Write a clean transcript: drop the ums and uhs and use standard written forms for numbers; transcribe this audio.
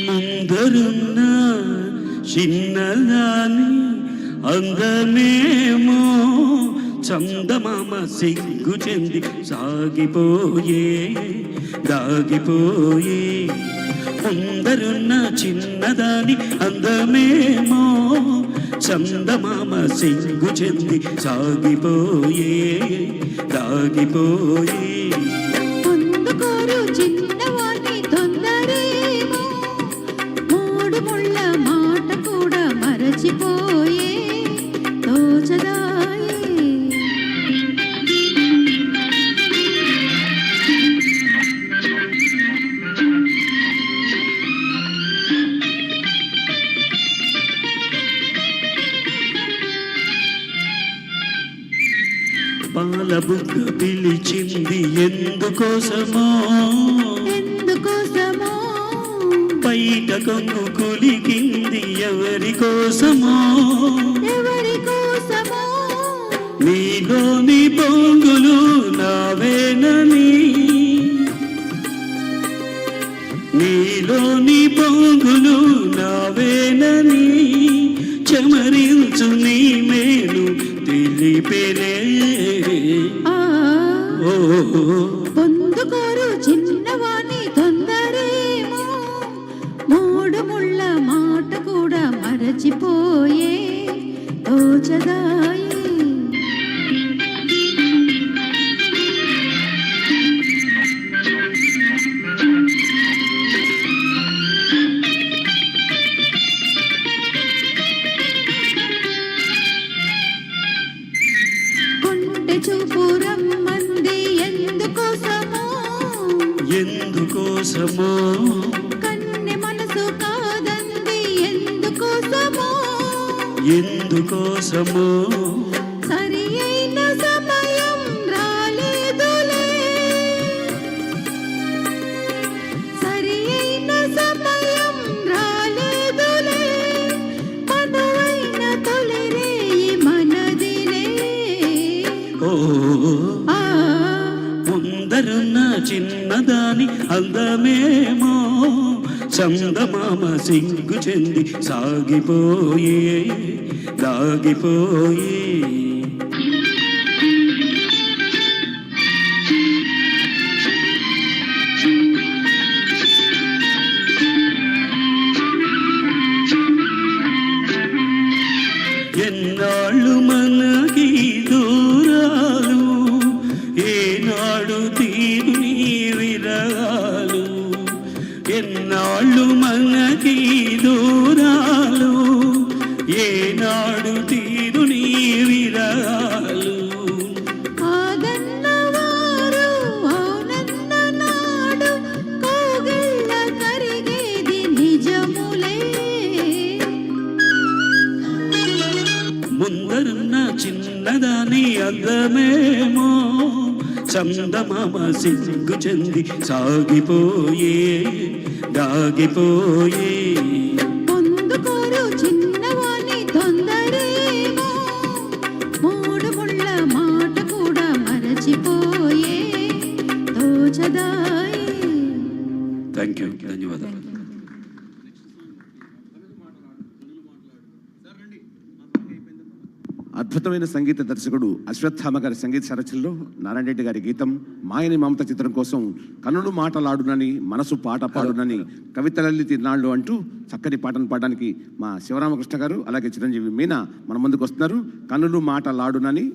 ముందరున్న చిన్నదాని అందమేమో చందమామ సిగ్గు చెంది సాగిపోయే దాగిపోయే. ముందరున్న చిన్నదాని అందమేమో చందమామ సిగ్గు చెంది సాగిపోయే దాగిపోయే. మరచిపోయే తోచదాయే. పాలబుగ్గ పిలిచింది ఎందుకోసమో ఎందుకోసమో, బయట కొంగు కులికింది ఎవరి కోసమో ఎవరి కోసమో, నీలోని పొంగులు నావేనని నీలోని పొంగులు నావేనని చెమరించు నీ మేలు తెలిపేనే. పొందుకోరు చిన్నవాణి తొందరేమో, మూడు ముళ్ళ మాట కూడా మరచిపోయే తోచదాయే. కొంటె చూపు రమ్మంది ఎందుకోసమో ఎందుకోసమో, కన్నె మనసు కాదంది ఎందుకోసమో ఎందుకోసమో, సరి అయిన సమయం రాలేదులే, సరి అయిన సమయం రాలేదులే, మనువైన తొలి రేయి మనదిలే. ముందరున్న చిన్నదాని అందమేమో చందమామ సిగ్గు చెంది సాగిపోయే దాగిపోయే. ఎన్నాళ్ళు మనకి దూరాలు, ఏనాడు తీరు నీ విరగాలు. ఎన్నాళ్ళు మనకి దూరాలు, ఏనాడు తీరు నీ విరగాలు. కాదన్నవారు అవునన్న నాడు కోగిళ్ళ కరిగేది నిజములే. ముందరున్న చిన్నదాని అందమేమో చందమామ సిగ్గు చెంది సాగిపోయే దాగిపోయే. పొందుకోరు చిన్నవాణి తొందరేమో, మూడు ముళ్ళ మాట కూడా మరచిపోయే తోచదాయే. థ్యాంక్ యూ, ధన్యవాదాలు. అద్భుతమైన సంగీత దర్శకుడు అశ్వత్థామ గారి సంగీత సరచనలో నారాయణ రెడ్డి గారి గీతం మాయని మమత చిత్రం కోసం కన్నులు మాటలాడునని మనసు పాట పాడునని కవితలల్లి తిన్నాళ్ళు అంటూ చక్కటి పాటను పాడడానికి మా శివరామకృష్ణ గారు అలాగే చిరంజీవి మీనా మన ముందుకు వస్తున్నారు. కన్నులు మాటలాడునని